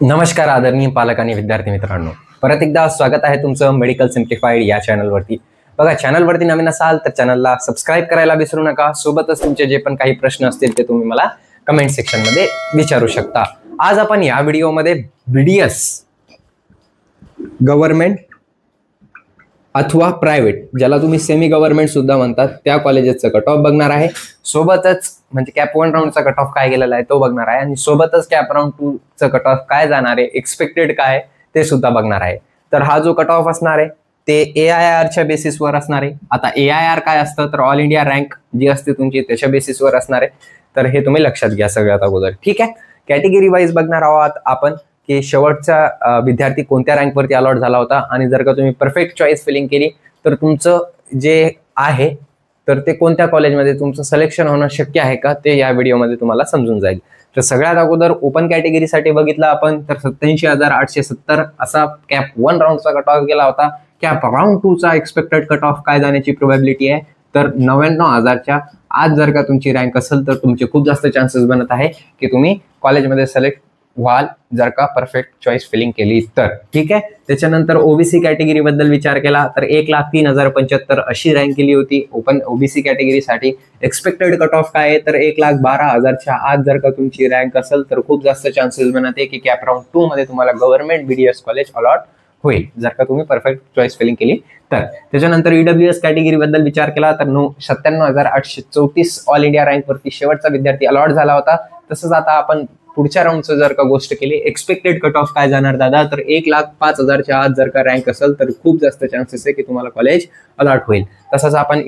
नमस्कार आदरणीय पालक आणि विद्यार्थी मित्रांनो, परत एकदा स्वागत आहे तुमचं मेडिकल सिम्प्लिफाईड या चॅनलवरती. बघा, चॅनलवरती नवीन असाल तर चॅनलला सबस्क्राईब करायला विसरू नका. सोबतच तुमचे जे पण काही प्रश्न असतील ते तुम्ही मला कमेंट सेक्शनमध्ये विचारू शकता. आज आपण या व्हिडिओमध्ये BDS गव्हर्नमेंट अथवा प्रायव्हेट, ज्याला तुम्ही सेमी गव्हर्नमेंट सुद्धा म्हणतात, त्या कॉलेजेसचं कट ऑफ बघणार आहे. सोबतच म्हणजे कॅप 1 राऊंडचा कट ऑफ काय गेलेला आहे तो बघणार आहे आणि सोबतच कॅप राऊंड 2 चा कट ऑफ काय जाणार आहे, एक्सपेक्टेड काय ते सुद्धा बघणार आहे. तर हा जो कट ऑफ असणार आहे ते AIR च्या बेसिसवर असणार आहे. आता AIR काय असतं तर ऑल इंडिया रँक जी असते तुमची त्याच्या बेसिसवर असणार आहे. तर हे तुम्ही लक्षात घ्या सगळ्यात अगोदर. ठीक आहे, कॅटेगरी वाईज बघणार आहोत आपण की शेवटचा विद्यार्थी कोणत्या रँकवरती अलॉट झाला होता आणि जर का तुम्ही परफेक्ट चॉईस फिलिंग केली तर तुमचं जे आहे तर ते कोणत्या कॉलेजमध्ये तुमचं सिलेक्शन होणं शक्य आहे का ते या व्हिडिओमध्ये तुम्हाला समजून जाईल. तर सगळ्यात अगोदर ओपन कॅटेगरीसाठी बघितलं आपण तर 87,870 असा कॅप 1 राऊंडचा कट ऑफ गेला होता. कॅप राऊंड 2 चा एक्सपेक्टेड कट ऑफ काय जाण्याची प्रोबॅबिलिटी आहे तर 99,000च्या आज जर का तुमची रँक असेल तर तुमचे खूप जास्त चान्सेस बनत आहे की तुम्ही कॉलेजमध्ये सिलेक्ट व्हाल जर का परफेक्ट चॉईस फिलिंग केली तर. ठीक आहे, त्याच्यानंतर ओबीसी कॅटेगरी बद्दल विचार केला तर 1,03,075 अशी रँक केली होती ओपन ओबीसी कॅटेगरीसाठी. एक्सपेक्टेड कट ऑफ काय आहे तर 1,12,000च्या आज जर का तुमची रँक असेल तर खूप जास्त चान्सेस बनते की कॅप राऊंड 2 मध्ये तुम्हाला गव्हर्नमेंट BDS कॉलेज अलॉट होईल जर का तुम्ही परफेक्ट चॉईस फिलिंग केली तर. त्याच्यानंतर EWS कॅटेगरी बद्दल विचार केला तर 97,834 ऑल इंडिया रँक वरती शेवटचा विद्यार्थी अलॉट झाला होता. तसंच आता आपण पुढच्या राऊंडचं जर का गोष्ट केली, एक्सपेक्टेड कट ऑफ काय जाणार दादा तर 1,05,000च्या आत जर का रँक असेल तर खूप जास्त चान्सेस आहे की तुम्हाला कॉलेज अलॉट होईल. तसंच आपण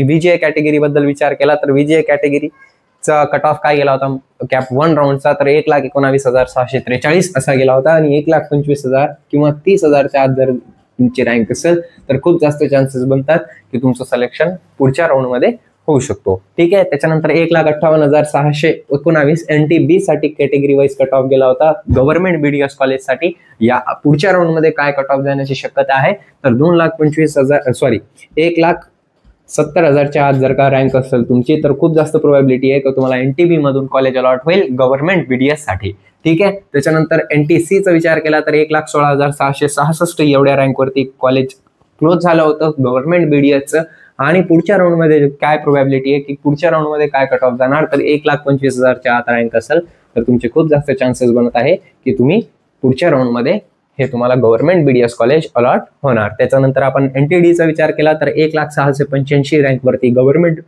VGA कॅटेगरी बद्दल विचार केला तर VGA कॅटेगरीचा कट ऑफ काय गेला होता कॅप 1 राऊंडचा तर 1,19,643 असा गेला होता आणि 1,25,000 किंवा 30,000च्या आत जर तुमची रँक असेल तर खूप जास्त चान्सेस बनतात की तुमचं सिलेक्शन पुढच्या राऊंडमध्ये होऊ शकतो. ठीक आहे, त्याच्यानंतर 1,58,619 NTB साठी कॅटेगरी वाईज कट ऑफ गेला होता गव्हर्नमेंट BDS कॉलेजसाठी. या पुढच्या राऊंड मध्ये काय कट ऑफ जाण्याची शक्यता आहे तर 1,70,000च्या आत जर का रँक असेल तुमची तर खूप जास्त प्रोबॅबिलिटी आहे की तुम्हाला NTB मधून कॉलेज अलॉट होईल गव्हर्नमेंट BDS साठी. ठीक आहे, त्याच्यानंतर NTC चा विचार केला तर 1,16,666 एवढ्या रँकवरती कॉलेज क्लोज झालं होतं गव्हर्नमेंट BDSचं. आणि पुढच्या राऊंड मध्ये काय प्रोबॅबिलिटी आहे की पुढच्या राऊंड मध्ये काय कट ऑफ जाणार तर 1,25,000च्या आत रँक असेल तर तुमचे खूप जास्त चान्सेस बनत आहे की तुम्ही पुढच्या राऊंड मध्ये हे तुम्हाला गव्हर्नमेंट BDS कॉलेज अलॉट होणार. त्याच्यानंतर आपण NTD चा विचार केला तर 1,06,85 रँक वरती गव्हर्नमेंट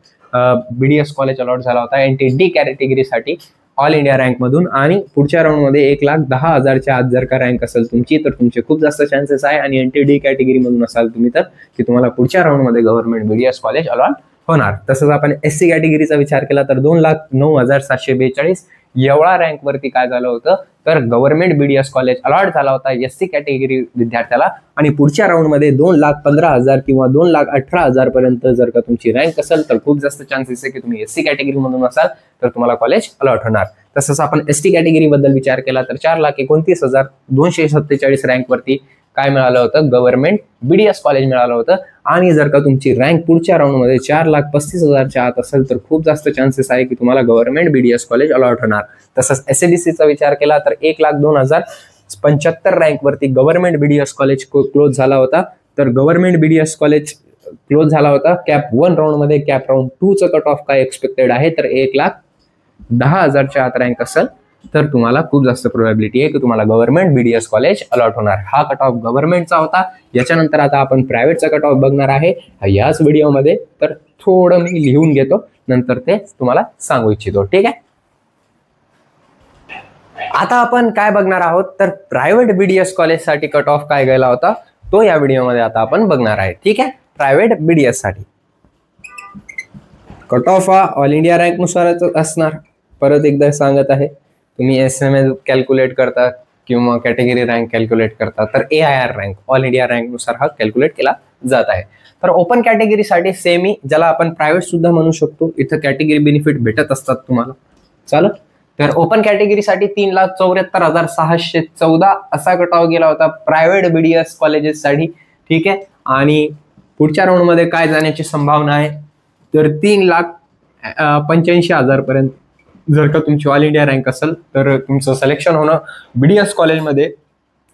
BDS कॉलेज अलॉट झाला होता NTD कॅटेगरीसाठी ऑल इंडिया रँक मधून. आणि पुढच्या राऊंड मध्ये 1,10,000च्या आत जर का रँक असेल तुमची तर तुमचे खूप जास्त चान्सेस आहे आणि NTD कॅटेगरी मधून असाल तुम्ही तर की तुम्हाला पुढच्या राऊंड मध्ये गव्हर्नमेंट BDS कॉलेज अलॉट होणार. तसंच आपण SC कॅटेगरीचा विचार केला तर 2,09,742 एवढा रँक वरती काय झालं होतं तर गव्हर्नमेंट BDS कॉलेज अलॉट झाला होता SC कॅटेगरी विद्यार्थ्याला. आणि पुढच्या राऊंड मध्ये 2,15,000 किंवा 2,18,000 पर्यंत जर का तुमची रँक असेल तर खूप जास्त चान्सेस आहे की तुम्ही SC कॅटेगरी मधून असाल तर तुम्हाला कॉलेज अलॉट होणार. तसंच आपण ST कॅटेगरी बद्दल विचार केला तर 4,29,247 रँक वरती काय मिळालं होतं गव्हर्नमेंट BDS कॉलेज मिळालं होतं. आणि जर का तुमची रँक पुढच्या राऊंड मध्ये 4,35,000च्या आत असेल तर खूप जास्त चान्सेस आहे की तुम्हाला गव्हर्नमेंट BDS कॉलेज अलॉट होणार. तसंच SABC चा विचार केला तर 1,02,075 रँक वरती गव्हर्नमेंट BDS कॉलेज क्लोज झाला होता. तर गव्हर्नमेंट BDS कॉलेज क्लोज झाला होता कॅप 1 राऊंड मध्ये. कॅप राऊंड 2 चा कट ऑफ काय एक्सपेक्टेड आहे तर 1,10,000च्या आत रँक असेल तर तुम्हाला खूप जास्त प्रोबॅबिलिटी आहे की तुम्हाला गव्हर्नमेंट BDS कॉलेज अलॉट होणार. हा कट ऑफ गव्हर्नमेंटचा होता. याच्यानंतर आता आपण प्रायव्हेटचा कट ऑफ बघणार आहे याच व्हिडिओमध्ये. तर थोडं मी लिहून घेतो नंतर ते तुम्हाला सांगू इच्छितो. ठीक आहे, आता आपण काय बघणार आहोत तर प्रायव्हेट BDS कॉलेजसाठी कट ऑफ काय गेला होता तो या व्हिडिओमध्ये आता आपण बघणार आहे. ठीक आहे, प्रायव्हेट BDS साठी कट ऑफ हा ऑल इंडिया रँक नुसारच असणार. परत एकदा सांगत आहे, तुम्ही SMA कॅल्क्युलेट करता किंवा कॅटेगरी रँक कॅल्क्युलेट करता तर AIR rank all India rank नुसार हा कॅल्क्युलेट केला जात आहे. तर ओपन कॅटेगरीसाठी सेमी, ज्याला आपण प्रायव्हेट सुद्धा म्हणू शकतो, इथं कॅटेगरी बेनिफिट भेटत असतात तुम्हाला. चालत तर ओपन कॅटेगरीसाठी 3,74,614 असा कट ऑफ गेला होता प्रायव्हेट BDS कॉलेजेससाठी. ठीक आहे, आणि पुढच्या राऊंड मध्ये काय जाण्याची संभावना आहे तर 3,85,000 पर्यंत जर का तुमची ऑल इंडिया रँक असेल तर तुमचं सिलेक्शन होणं BDS कॉलेजमध्ये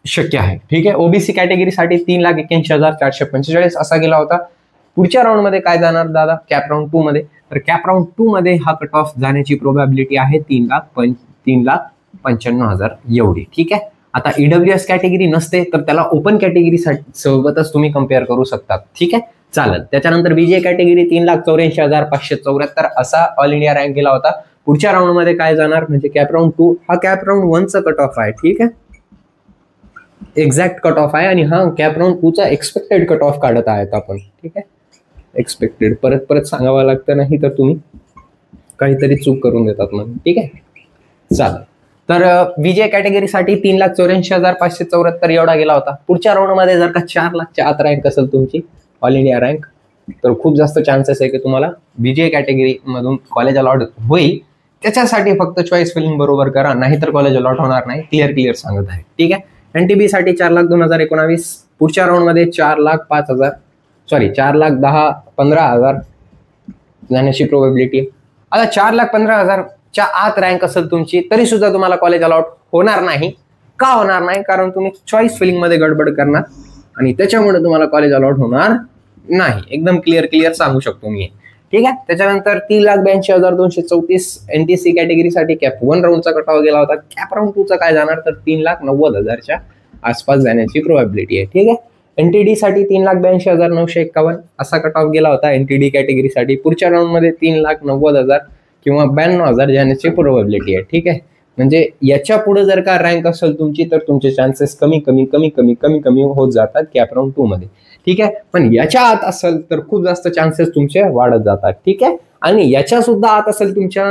शक्य आहे. ठीक आहे. ओबीसी कॅटेगरीसाठी 3,81,445 असा गेला होता. पुढच्या राऊंडमध्ये काय जाणार दादा? कॅप राऊंड 2 मध्ये. तर कॅप राऊंड 2 मध्ये हा कट ऑफ जाण्याची प्रोबॅबिलिटी आहे 3,95,000 एवढी. ठीक आहे. आता EWS कॅटेगरी नसते तर त्याला ओपन कॅटेगरी सोबतच तुम्ही कम्पेअर करू शकता. ठीक आहे, चालेल. त्याच्यानंतर BJ कॅटेगरी 3,84,574 असा ऑल इंडिया रँक गेला होता. पुढच्या राऊंड मध्ये काय जाणार म्हणजे कॅप राऊंड 2 हा कॅप राऊंड 1 चा कट ऑफ आहे. ठीक आहे, एक्झॅक्ट कट ऑफ आहे आणि हा कॅप राऊंड 2 चा एक्सपेक्टेड कट ऑफ काढत आहेत आपण. ठीक आहे, एक्सपेक्टेड परत सांगावं लागतं, नाही तर तुम्ही काहीतरी चूक करून देतात मग. ठीक आहे, चालेल. तर विजय कॅटेगरीसाठी 3,84,574 एवढा गेला होता. पुढच्या राऊंड मध्ये जर का 4,00,000च्या आत रँक असेल तुमची ऑल इंडिया रँक तर खूप जास्त चान्सेस आहे की तुम्हाला विजय कॅटेगरी मधून कॉलेज अलॉट होईल. त्याच्यासाठी फक्त चॉईस फिलिंग बरोबर करा, नाहीतर कॉलेज अलॉट होणार नाही. क्लिअर सांगत आहे. ठीक आहे. NTB साठी 4,02,019 पुढच्या राऊंड मध्ये 4,10,15,000 जाण्याची प्रोबॅबिलिटी. आता 4,15,000च्या आत रँक असेल तुमची तरी सुद्धा तुम्हाला कॉलेज अलॉट होणार नाही. का होणार नाही? कारण तुम्ही चॉईस फिलिंग मध्ये गडबड करणार आणि त्याच्यामुळे तुम्हाला कॉलेज अलॉट होणार नाही. एकदम क्लिअर सांगू शकतो मी. ठीक आहे. त्याच्यानंतर 3,82,234 NTC कॅटेगरीसाठी कॅप 1 राऊंडचा कट ऑफ गेला होता. कॅप राऊंड 2 चा काय जाणार तर 3,90,000च्या आसपास जाण्याची प्रोबॅबिलिटी आहे. ठीक आहे. NTD साठी 3,82,951 असा कट ऑफ गेला होता. NTD कॅटेगरीसाठी पुढच्या राऊंड मध्ये 3,90,000 किंवा 92,000 जाण्याची प्रोबॅबिलिटी आहे. ठीक आहे, म्हणजे याच्या पुढे जर का रँक असेल तुमची तर तुमचे चान्सेस कमी होत जातात कॅप राऊंड 2 मध्ये. ठीक आहे, पण याच्या आत असेल तर खूप जास्त चान्सेस तुमचे वाढत जातात. ठीक आहे, आणि याच्या सुद्धा आत असेल तुमच्या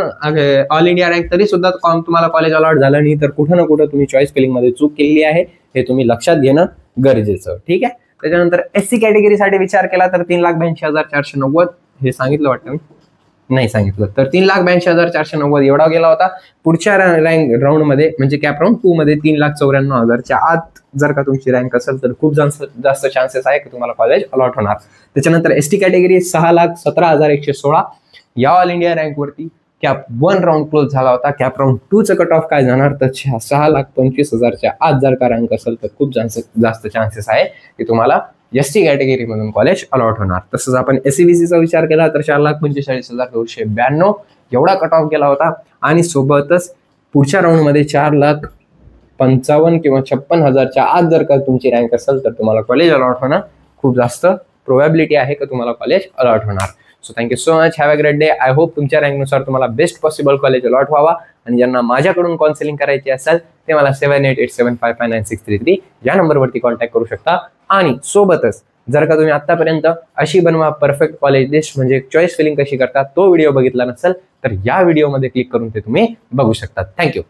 ऑल इंडिया रँक तरी सुद्धा तुम्हाला कॉलेज अलॉट झालं नाही तर कुठं ना कुठं तुम्ही चॉईस फिलिंग मध्ये चूक केलेली आहे, हे तुम्ही लक्षात घेणं गरजेचं. ठीक आहे. त्याच्यानंतर SC कॅटेगरीसाठी विचार केला तर 3,82,490 हे सांगितलं वाटतं मी नाही सांगितलं, तर 3,82,490 एवढा गेला होता. पुढच्या राऊंड मध्ये म्हणजे कॅप राऊंड 2 मध्ये 3,94,000च्या आत जर का तुमची रँक असेल तर खूप जास्त चान्सेस आहे की तुम्हाला कॉलेज अलॉट होणार. त्याच्यानंतर ST कॅटेगरी 6,17,116 या ऑल इंडिया रँक वरती कॅप 1 राऊंड क्लोज झाला होता. कॅप राऊंड 2 चं कट ऑफ काय जाणार तर 6,25,000च्या आत जर का रँक असेल तर खूप जास्त चान्सेस आहे की तुम्हाला ST कॅटेगरी मधून कॉलेज अलॉट होणार. तसंच आपण SCBC चा विचार केला तर 4,45,292 एवढा कट ऑफ गेला होता आणि सोबतच पुढच्या राऊंड मध्ये 4,55,000 किंवा 56,000च्या आत जर का तुमची रँक असेल तर तुम्हाला कॉलेज अलॉट होणं खूप जास्त प्रोबॅबिलिटी आहे की तुम्हाला कॉलेज अलॉट होणार. So thank you so much, have a great day. I hope तुमच्या रँकनुसार तुम्हाला बेस्ट पॉसिबल कॉलेज अलॉट व्हावा आणि ज्यांना माझ्याकडून काउन्सिलिंग करायची असेल ते मला 7887559633 या नंबरवरती कॉन्टॅक्ट करू शकता. आणि सोबतच जर का तुम्ही आतापर्यंत अशी बनवा परफेक्ट कॉलेज लिस्ट म्हणजे चॉईस फिलिंग कशी करतात तो व्हिडिओ बघितला नसेल तर या व्हिडिओमध्ये क्लिक करून ते तुम्ही बघू शकता. थँक्यू.